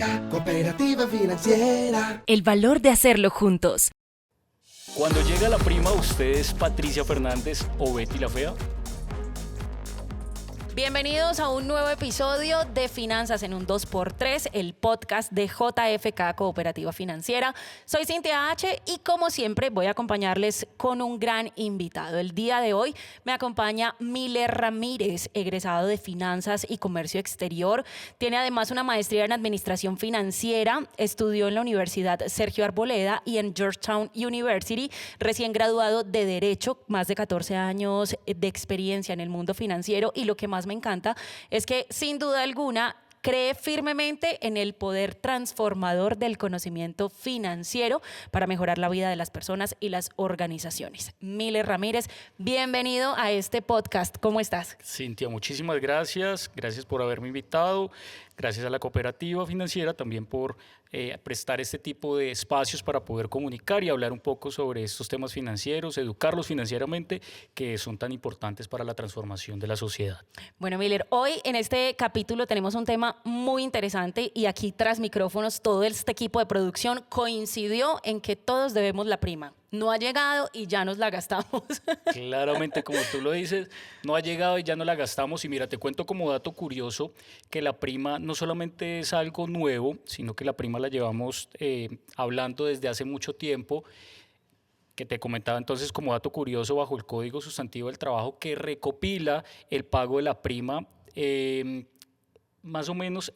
JFK, Cooperativa Financiera. El valor de hacerlo juntos. Cuando llega la prima, ¿usted es Patricia Fernández o Betty la Fea? Bienvenidos a un nuevo episodio de Finanzas en un 2x3, el podcast de JFK Cooperativa Financiera. Soy Cintia H. y como siempre voy a acompañarles con un gran invitado. El día de hoy me acompaña Miller Ramírez, egresado de Finanzas y Comercio Exterior. Tiene además una maestría en Administración Financiera, estudió en la Universidad Sergio Arboleda y en Georgetown University, recién graduado de Derecho, más de 14 años de experiencia en el mundo financiero, y lo que más me encanta es que sin duda alguna cree firmemente en el poder transformador del conocimiento financiero para mejorar la vida de las personas y las organizaciones. Miller Ramírez, bienvenido a este podcast. ¿Cómo estás? Cintia, muchísimas gracias. Gracias por haberme invitado. Gracias a la Cooperativa Financiera también por prestar este tipo de espacios para poder comunicar y hablar un poco sobre estos temas financieros, educarlos financieramente, que son tan importantes para la transformación de la sociedad. Bueno, Miller, hoy en este capítulo tenemos un tema muy interesante y aquí tras micrófonos todo este equipo de producción coincidió en que todos debemos la prima. No ha llegado y ya nos la gastamos. Claramente, como tú lo dices, no ha llegado y ya no la gastamos. Y mira, te cuento como dato curioso que la prima no solamente es algo nuevo, sino que la prima la llevamos hablando desde hace mucho tiempo, que te comentaba entonces como dato curioso bajo el Código Sustantivo del Trabajo que recopila el pago de la prima más o menos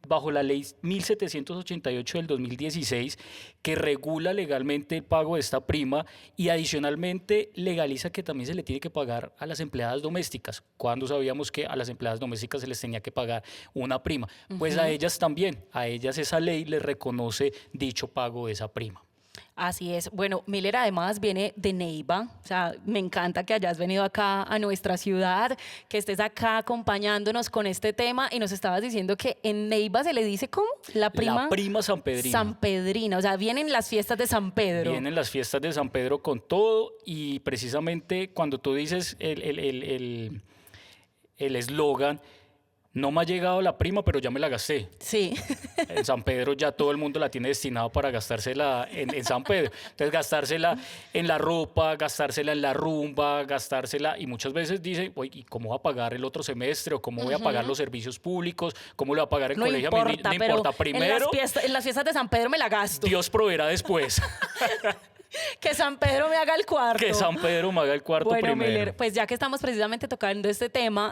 bajo la ley 1788 del 2016, que regula legalmente el pago de esta prima y adicionalmente legaliza que también se le tiene que pagar a las empleadas domésticas. Cuando sabíamos que a las empleadas domésticas se les tenía que pagar una prima, pues a ellas también, a ellas esa ley les reconoce dicho pago de esa prima. Así es. Bueno, Miller además viene de Neiva, o sea, me encanta que hayas venido acá a nuestra ciudad, que estés acá acompañándonos con este tema y nos estabas diciendo que en Neiva se le dice ¿cómo? La prima sanpedrina. Sanpedrina, o sea, vienen las fiestas de San Pedro. Vienen las fiestas de San Pedro con todo y precisamente cuando tú dices el eslogan, no me ha llegado la prima, pero ya me la gasté. Sí. En San Pedro ya todo el mundo la tiene destinado para gastársela en San Pedro. Entonces gastársela en la ropa, gastársela en la rumba, gastársela y muchas veces dicen, oye, ¿y cómo voy a pagar el otro semestre? ¿O cómo voy a pagar los servicios públicos? ¿Cómo le voy a pagar el colegio? No importa, primero en las fiestas de San Pedro me la gasto. Dios proveerá después. Que San Pedro me haga el cuarto. Que San Pedro me haga el cuarto primero. Miller, pues ya que estamos precisamente tocando este tema,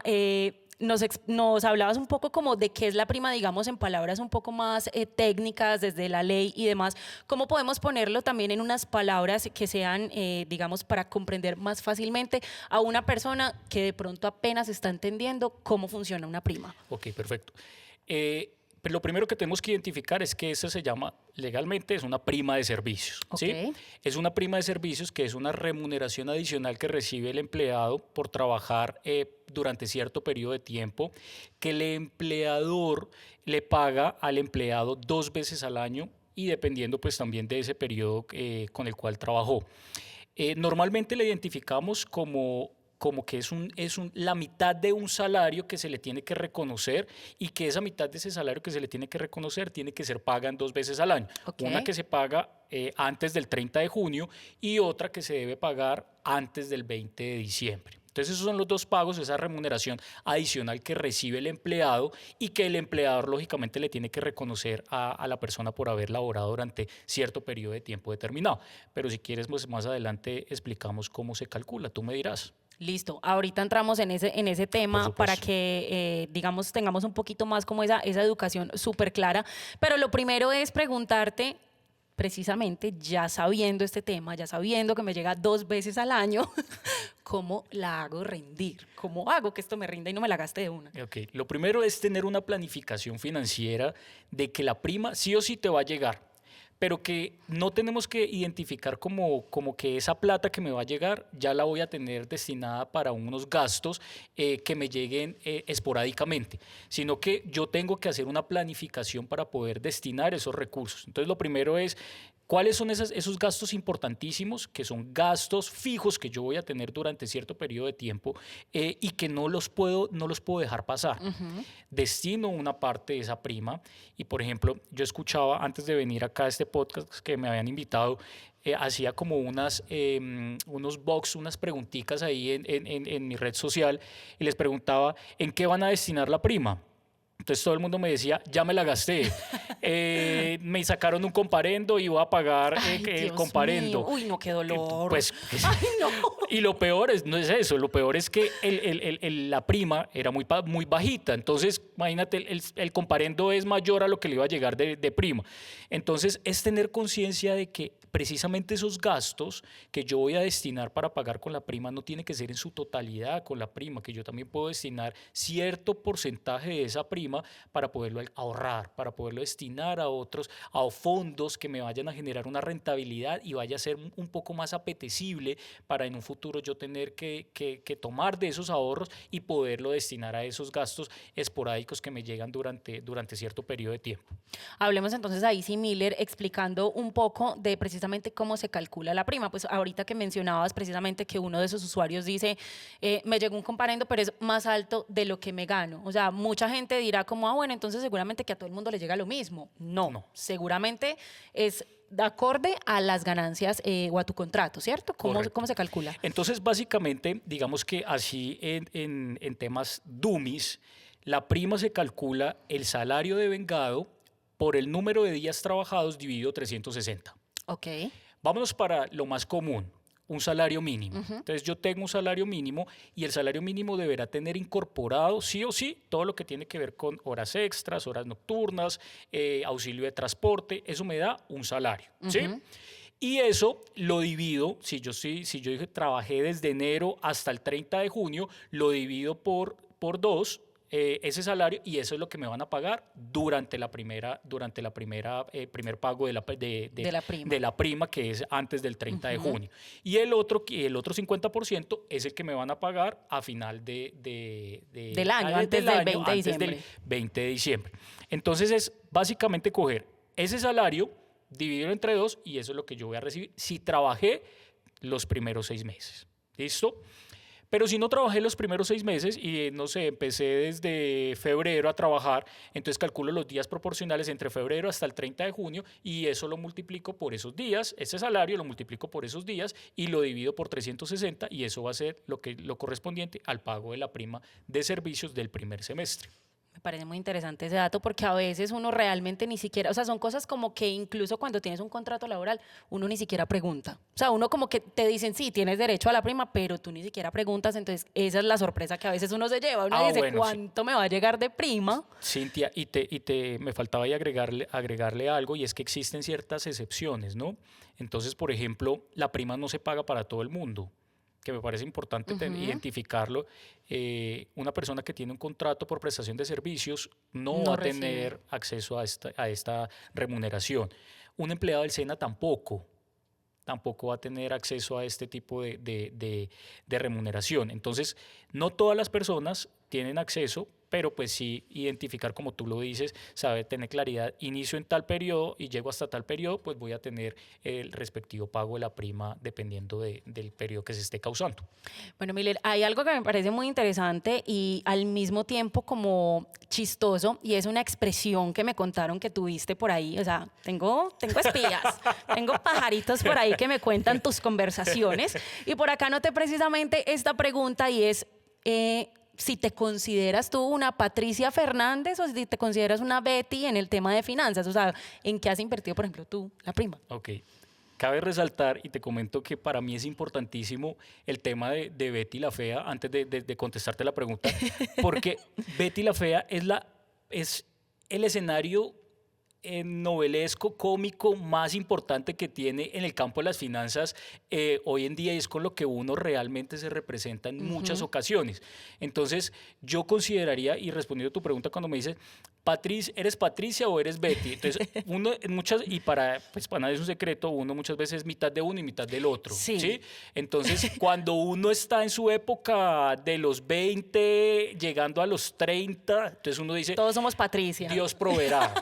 nos hablabas un poco como de qué es la prima, digamos, en palabras un poco más técnicas, desde la ley y demás. ¿Cómo podemos ponerlo también en unas palabras que sean, digamos, para comprender más fácilmente a una persona que de pronto apenas está entendiendo cómo funciona una prima? Ok, perfecto. Pero lo primero que tenemos que identificar es que eso se llama, legalmente, es una prima de servicios. Okay. ¿Sí? Es una prima de servicios que es una remuneración adicional que recibe el empleado por trabajar durante cierto periodo de tiempo, que el empleador le paga al empleado 2 veces al año y dependiendo pues también de ese periodo con el cual trabajó. Normalmente la identificamos como que es la mitad de un salario que se le tiene que reconocer y que esa mitad de ese salario que se le tiene que reconocer tiene que ser paga en 2 veces al año. Okay. Una que se paga antes del 30 de junio y otra que se debe pagar antes del 20 de diciembre. Entonces esos son los 2 pagos, esa remuneración adicional que recibe el empleado y que el empleador lógicamente le tiene que reconocer a la persona por haber laborado durante cierto periodo de tiempo determinado. Pero si quieres, pues más adelante explicamos cómo se calcula, tú me dirás. Listo, ahorita entramos en ese tema para que, digamos, tengamos un poquito más como esa educación súper clara. Pero lo primero es preguntarte, precisamente, ya sabiendo este tema, ya sabiendo que me llega 2 veces al año, ¿cómo la hago rendir? ¿Cómo hago que esto me rinda y no me la gaste de una? Okay. Lo primero es tener una planificación financiera de que la prima sí o sí te va a llegar, pero que no tenemos que identificar como que esa plata que me va a llegar ya la voy a tener destinada para unos gastos que me lleguen esporádicamente, sino que yo tengo que hacer una planificación para poder destinar esos recursos. Entonces, lo primero es, ¿Cuáles son esos gastos importantísimos? Que son gastos fijos que yo voy a tener durante cierto periodo de tiempo y que no los puedo dejar pasar. Destino una parte de esa prima y, por ejemplo, yo escuchaba antes de venir acá a este podcast que me habían invitado, hacía como unos box, unas preguntitas ahí en mi red social y les preguntaba ¿en qué van a destinar la prima? Entonces todo el mundo me decía, ya me la gasté, me sacaron un comparendo y voy a pagar el Dios comparendo. mío. Uy, no, qué dolor. Pues, Ay, no. y lo peor no es eso, lo peor es que la prima era muy bajita, entonces imagínate, el comparendo es mayor a lo que le iba a llegar de prima. Entonces es tener conciencia de que precisamente esos gastos que yo voy a destinar para pagar con la prima no tiene que ser en su totalidad con la prima, que yo también puedo destinar cierto porcentaje de esa prima para poderlo ahorrar, para poderlo destinar a fondos que me vayan a generar una rentabilidad y vaya a ser un poco más apetecible para en un futuro yo tener que tomar de esos ahorros y poderlo destinar a esos gastos esporádicos que me llegan durante cierto periodo de tiempo. Hablemos entonces ahí, sí, Miller, explicando un poco de precisamente cómo se calcula la prima. Pues ahorita que mencionabas precisamente que uno de esos usuarios dice, me llegó un comparendo, pero es más alto de lo que me gano. O sea, mucha gente dirá como, bueno, entonces seguramente que a todo el mundo le llega lo mismo. No. Seguramente es de acorde a las ganancias o a tu contrato, ¿cierto? ¿Cómo se calcula? Entonces, básicamente, digamos que así en temas dummies, la prima se calcula el salario de vengado por el número de días trabajados dividido 360. Ok. Vámonos para lo más común, un salario mínimo. Entonces yo tengo un salario mínimo y el salario mínimo deberá tener incorporado sí o sí todo lo que tiene que ver con horas extras, horas nocturnas, auxilio de transporte, eso me da un salario, ¿sí? Y eso lo divido, si yo dije trabajé desde enero hasta el 30 de junio, lo divido por 2, ese salario, y eso es lo que me van a pagar durante la primera primer pago de la prima, que es antes del 30 de junio. Y el otro 50% es el que me van a pagar a final del año, antes del 20 de diciembre. Entonces es básicamente coger ese salario, dividirlo entre 2 y eso es lo que yo voy a recibir si trabajé los primeros 6 meses. ¿Listo? Pero si no trabajé los primeros 6 meses y, no sé, empecé desde febrero a trabajar, entonces calculo los días proporcionales entre febrero hasta el 30 de junio y eso lo multiplico por esos días, ese salario lo multiplico por esos días y lo divido por 360 y eso va a ser lo correspondiente al pago de la prima de servicios del primer semestre. Me parece muy interesante ese dato porque a veces uno realmente ni siquiera, o sea, son cosas como que incluso cuando tienes un contrato laboral, uno ni siquiera pregunta. O sea, uno como que te dicen, sí, tienes derecho a la prima, pero tú ni siquiera preguntas, entonces esa es la sorpresa que a veces uno se lleva. Uno dice, bueno, ¿cuánto me va a llegar de prima? Cintia, me faltaba ahí agregarle algo, y es que existen ciertas excepciones, ¿no? Entonces, por ejemplo, la prima no se paga para todo el mundo, que me parece importante identificarlo. Una persona que tiene un contrato por prestación de servicios no va a tener acceso a esta remuneración. Un empleado del SENA tampoco va a tener acceso a este tipo de remuneración. Entonces, no todas las personas tienen acceso, pero pues sí identificar, como tú lo dices, saber tener claridad, inicio en tal periodo y llego hasta tal periodo, pues voy a tener el respectivo pago de la prima dependiendo del periodo que se esté causando. Bueno, Miller, hay algo que me parece muy interesante y al mismo tiempo como chistoso, y es una expresión que me contaron que tuviste por ahí. O sea, tengo espías, tengo pajaritos por ahí que me cuentan tus conversaciones, y por acá noté precisamente esta pregunta y es... si te consideras tú una Patricia Fernández o si te consideras una Betty en el tema de finanzas, o sea, ¿en qué has invertido, por ejemplo, tú, la prima? Ok. Cabe resaltar, y te comento que para mí es importantísimo el tema de Betty la Fea, antes de contestarte la pregunta, porque Betty la Fea es el escenario novelesco, cómico más importante que tiene en el campo de las finanzas hoy en día, y es con lo que uno realmente se representa en muchas ocasiones. Entonces, yo consideraría, y respondiendo a tu pregunta cuando me dices, ¿eres Patricia o eres Betty? Entonces, uno y para nadie es un secreto, uno muchas veces es mitad de uno y mitad del otro. ¿Sí? Entonces, cuando uno está en su época de los 20, llegando a los 30, entonces uno dice... Todos somos Patricia. Dios proveerá.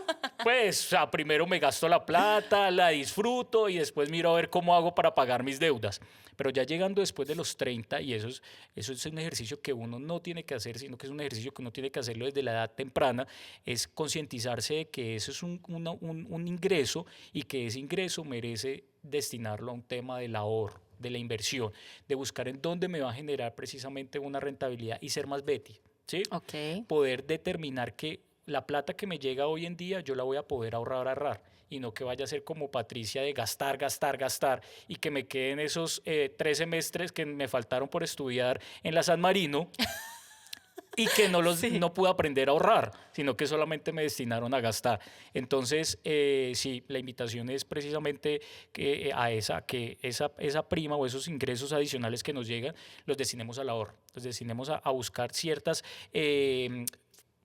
Pues, o sea, primero me gasto la plata, la disfruto y después miro a ver cómo hago para pagar mis deudas. Pero ya llegando después de los 30, y eso es un ejercicio que uno no tiene que hacer, sino que es un ejercicio que uno tiene que hacerlo desde la edad temprana, es concientizarse de que eso es un ingreso y que ese ingreso merece destinarlo a un tema del ahorro, de la inversión, de buscar en dónde me va a generar precisamente una rentabilidad y ser más Betty, ¿sí? Ok. Poder determinar que la plata que me llega hoy en día yo la voy a poder ahorrar y no que vaya a ser como Patricia de gastar, gastar, gastar y que me queden esos 3 semestres que me faltaron por estudiar en la San Marino y que no pude aprender a ahorrar, sino que solamente me destinaron a gastar. Entonces, sí, la invitación es precisamente que esa prima o esos ingresos adicionales que nos llegan, los destinemos al ahorro, los destinemos a buscar ciertas,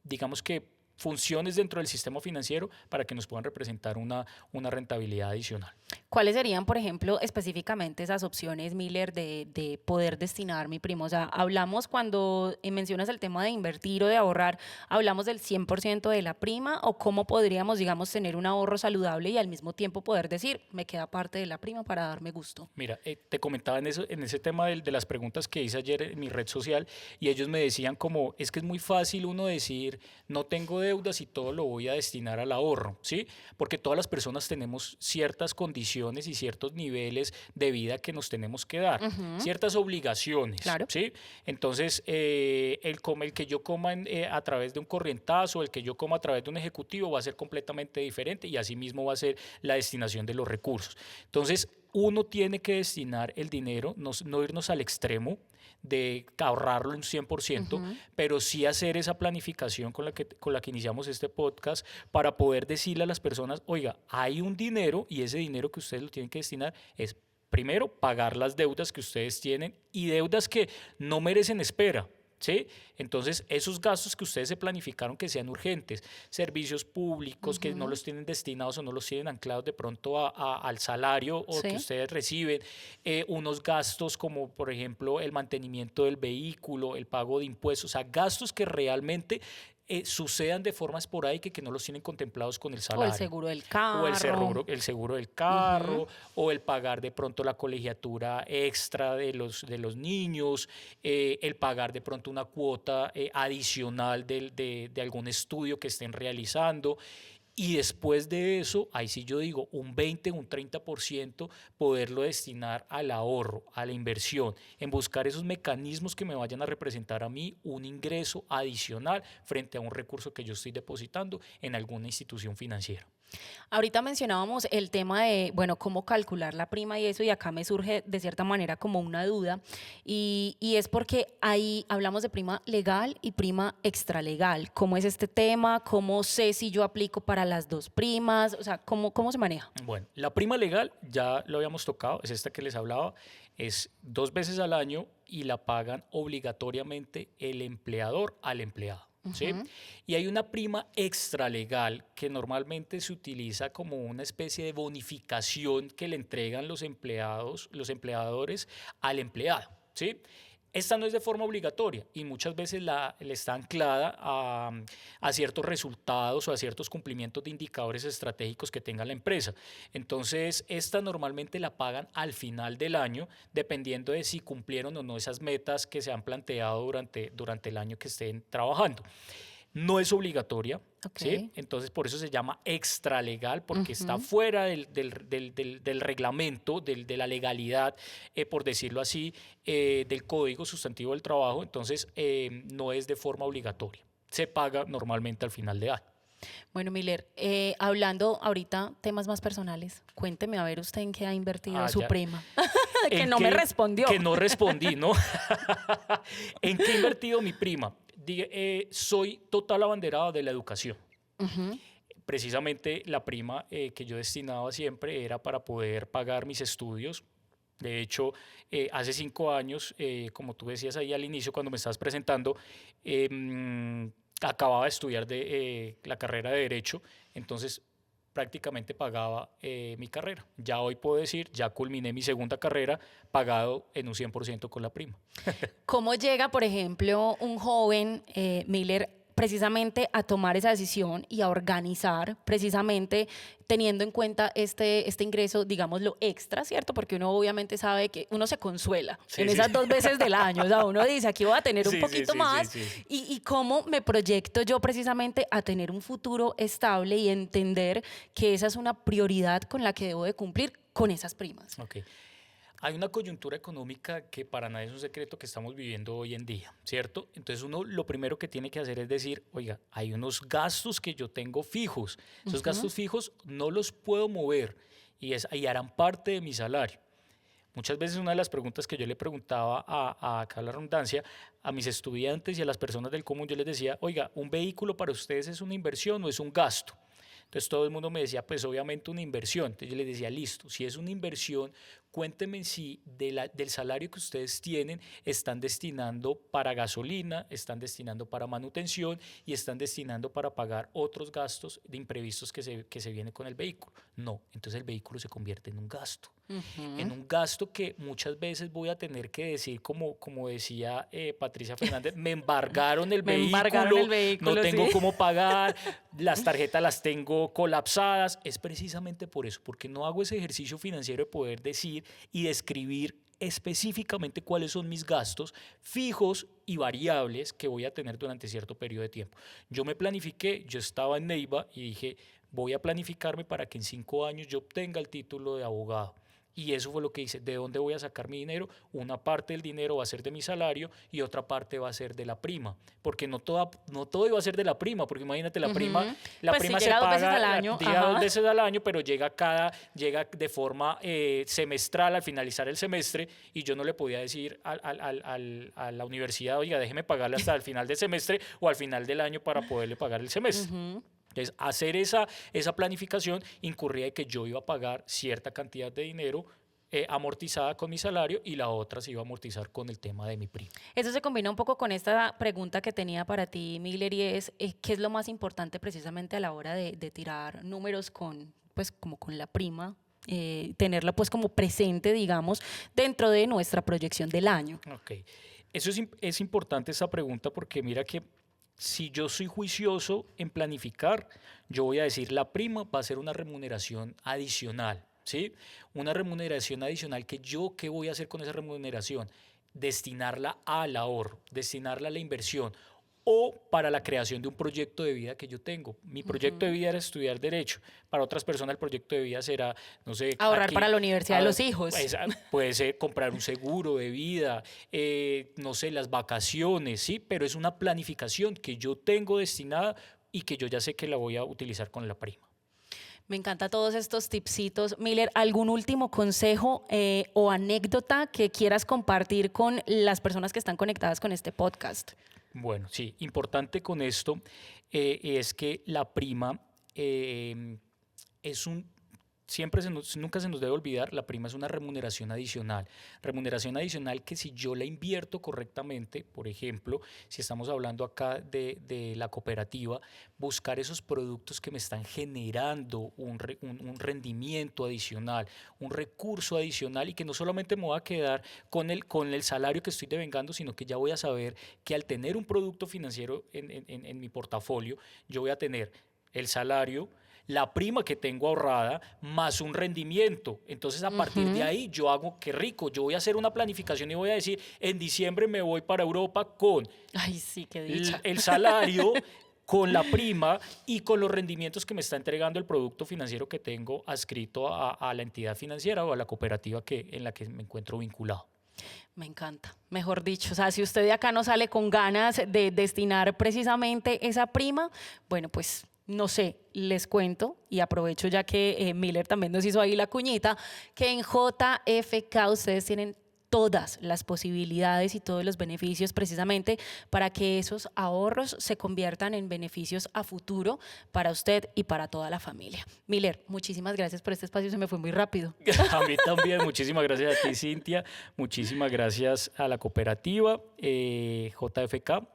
digamos que, funciones dentro del sistema financiero para que nos puedan representar una rentabilidad adicional. ¿Cuáles serían, por ejemplo, específicamente esas opciones, Miller, de poder destinar mi primo? O sea, hablamos cuando mencionas el tema de invertir o de ahorrar, ¿hablamos del 100% de la prima o cómo podríamos, digamos, tener un ahorro saludable y al mismo tiempo poder decir, me queda parte de la prima para darme gusto? Mira, te comentaba en ese tema de las preguntas que hice ayer en mi red social y ellos me decían como, es que es muy fácil uno decir, no tengo deudas y todo lo voy a destinar al ahorro, ¿sí? Porque todas las personas tenemos ciertas condiciones y ciertos niveles de vida que nos tenemos que dar, ciertas obligaciones, Claro. ¿sí? Entonces, el que yo coma a través de un corrientazo, el que yo coma a través de un ejecutivo va a ser completamente diferente y así mismo va a ser la destinación de los recursos. Entonces, uno tiene que destinar el dinero, no irnos al extremo de ahorrarlo un 100%, pero sí hacer esa planificación con la que iniciamos este podcast para poder decirle a las personas, oiga, hay un dinero y ese dinero que ustedes lo tienen que destinar es, primero, pagar las deudas que ustedes tienen y deudas que no merecen espera. ¿Sí? Entonces, esos gastos que ustedes se planificaron que sean urgentes, servicios públicos que no los tienen destinados o no los tienen anclados de pronto al salario o que ustedes reciben, unos gastos como, por ejemplo, el mantenimiento del vehículo, el pago de impuestos, o sea, gastos que realmente sucedan de forma esporádica y que no los tienen contemplados con el salario. O el seguro del carro. O el seguro del carro, o el pagar de pronto la colegiatura extra de los niños, el pagar de pronto una cuota adicional de algún estudio que estén realizando. Y después de eso, ahí sí yo digo, un 20, un 30% poderlo destinar al ahorro, a la inversión, en buscar esos mecanismos que me vayan a representar a mí un ingreso adicional frente a un recurso que yo estoy depositando en alguna institución financiera. Ahorita mencionábamos el tema de, bueno, cómo calcular la prima y eso, y acá me surge de cierta manera como una duda, y es porque ahí hablamos de prima legal y prima extralegal. ¿Cómo es este tema? ¿Cómo sé si yo aplico para las dos primas? O sea, ¿cómo se maneja? Bueno, la prima legal ya lo habíamos tocado, es esta que les hablaba, es 2 veces al año y la pagan obligatoriamente el empleador al empleado. ¿Sí? Y hay una prima extralegal que normalmente se utiliza como una especie de bonificación que le entregan los empleadores al empleado. ¿Sí? Esta no es de forma obligatoria y muchas veces le está anclada a ciertos resultados o a ciertos cumplimientos de indicadores estratégicos que tenga la empresa. Entonces, esta normalmente la pagan al final del año, dependiendo de si cumplieron o no esas metas que se han planteado durante el año que estén trabajando. No es obligatoria, ¿sí? Entonces por eso se llama extralegal, porque está fuera del reglamento, de la legalidad, por decirlo así, del Código Sustantivo del Trabajo. Entonces no es de forma obligatoria. Se paga normalmente al final de año. Bueno, Miller, hablando ahorita temas más personales, cuénteme a ver usted en qué ha invertido su prima. Que no me respondió. Que no respondí, ¿no? ¿En qué he invertido mi prima? Soy total abanderado de la educación. Precisamente la prima que yo destinaba siempre era para poder pagar mis estudios. De hecho, hace 5 años, como tú decías ahí al inicio cuando me estabas presentando, acababa de estudiar la carrera de Derecho, entonces prácticamente pagaba mi carrera. Ya hoy puedo decir, ya culminé mi segunda carrera pagado en un 100% con la prima. ¿Cómo llega, por ejemplo, un joven, Miller, precisamente a tomar esa decisión y a organizar precisamente teniendo en cuenta este ingreso, digámoslo, extra, ¿cierto? Porque uno obviamente sabe que uno se consuela en esas 2 veces del año. O sea, uno dice, aquí voy a tener un poquito más. Y cómo me proyecto yo precisamente a tener un futuro estable y entender que esa es una prioridad con la que debo de cumplir con esas primas. Ok. Hay una coyuntura económica que para nadie es un secreto que estamos viviendo hoy en día, ¿cierto? Entonces uno lo primero que tiene que hacer es decir, oiga, hay unos gastos que yo tengo fijos. Esos gastos fijos no los puedo mover y harán parte de mi salario. Muchas veces una de las preguntas que yo le preguntaba acá la redundancia, a mis estudiantes y a las personas del común, yo les decía, oiga, ¿un vehículo para ustedes es una inversión o es un gasto? Entonces todo el mundo me decía, pues obviamente una inversión. Entonces yo les decía, listo, si es una inversión, cuéntenme si del salario que ustedes tienen están destinando para gasolina, están destinando para manutención y están destinando para pagar otros gastos de imprevistos que se vienen con el vehículo. No, entonces el vehículo se convierte en un gasto. En un gasto que muchas veces voy a tener que decir, como decía Patricia Fernández, me embargaron el vehículo, no tengo cómo pagar, las tarjetas las tengo colapsadas. Es precisamente por eso, porque no hago ese ejercicio financiero de poder decir y describir específicamente cuáles son mis gastos fijos y variables que voy a tener durante cierto periodo de tiempo. Yo me planifiqué, yo estaba en Neiva y dije, voy a planificarme para que en 5 años yo obtenga el título de abogado. Y eso fue lo que hice. ¿De dónde voy a sacar mi dinero? Una parte del dinero va a ser de mi salario y otra parte va a ser de la prima. Porque no todo iba a ser de la prima, porque imagínate, la prima se paga 2 veces al año, llega 2 veces al año, pero llega de forma semestral al finalizar el semestre, y yo no le podía decir a la universidad, oiga, déjeme pagarle hasta el final del semestre o al final del año para poderle pagar el semestre. Entonces, hacer esa planificación incurría de que yo iba a pagar cierta cantidad de dinero amortizada con mi salario y la otra se iba a amortizar con el tema de mi prima. Eso se combina un poco con esta pregunta que tenía para ti, Miller, y es ¿qué es lo más importante precisamente a la hora de tirar números como con la prima? Tenerla pues como presente, digamos, dentro de nuestra proyección del año. Ok. Eso es importante esa pregunta porque mira que si yo soy juicioso en planificar, yo voy a decir la prima va a ser una remuneración adicional, ¿sí? Una remuneración adicional que yo, ¿qué voy a hacer con esa remuneración? Destinarla al ahorro, destinarla a la inversión o para la creación de un proyecto de vida que yo tengo. Mi proyecto de vida era estudiar Derecho. Para otras personas el proyecto de vida será, no sé... ahorrar para la universidad de los hijos. Puede ser comprar un seguro de vida, no sé, las vacaciones, sí, pero es una planificación que yo tengo destinada y que yo ya sé que la voy a utilizar con la prima. Me encanta todos estos tipsitos. Miller, ¿algún último consejo o anécdota que quieras compartir con las personas que están conectadas con este podcast? Bueno, sí, importante con esto es que la prima nunca se nos debe olvidar, la prima es una remuneración adicional que si yo la invierto correctamente, por ejemplo, si estamos hablando acá de la cooperativa, buscar esos productos que me están generando un rendimiento adicional, un recurso adicional y que no solamente me voy a quedar con el salario que estoy devengando, sino que ya voy a saber que al tener un producto financiero en mi portafolio, yo voy a tener el salario, la prima que tengo ahorrada, más un rendimiento. Entonces, a partir de ahí, yo hago, qué rico, yo voy a hacer una planificación y voy a decir, en diciembre me voy para Europa con ay, sí, qué dicha. el salario, con la prima y con los rendimientos que me está entregando el producto financiero que tengo adscrito a la entidad financiera o a la cooperativa en la que me encuentro vinculado. Me encanta, mejor dicho, o sea, si usted de acá no sale con ganas de destinar precisamente esa prima, bueno, pues no sé, les cuento y aprovecho ya que Miller también nos hizo ahí la cuñita, que en JFK ustedes tienen todas las posibilidades y todos los beneficios precisamente para que esos ahorros se conviertan en beneficios a futuro para usted y para toda la familia. Miller, muchísimas gracias por este espacio, se me fue muy rápido. A mí también, muchísimas gracias a ti, Cintia, muchísimas gracias a la cooperativa JFK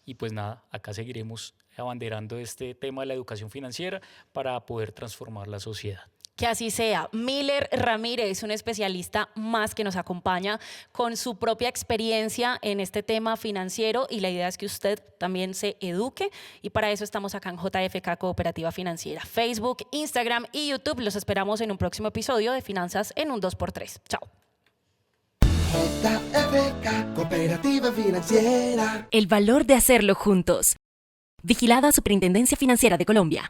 y pues nada, acá seguiremos abanderando este tema de la educación financiera para poder transformar la sociedad. Que así sea. Miller Ramírez, un especialista más que nos acompaña con su propia experiencia en este tema financiero, y la idea es que usted también se eduque, y para eso estamos acá en JFK Cooperativa Financiera. Facebook, Instagram y YouTube. Los esperamos en un próximo episodio de Finanzas en un 2x3. Chao. JFK Cooperativa Financiera. El valor de hacerlo juntos. Vigilada Superintendencia Financiera de Colombia.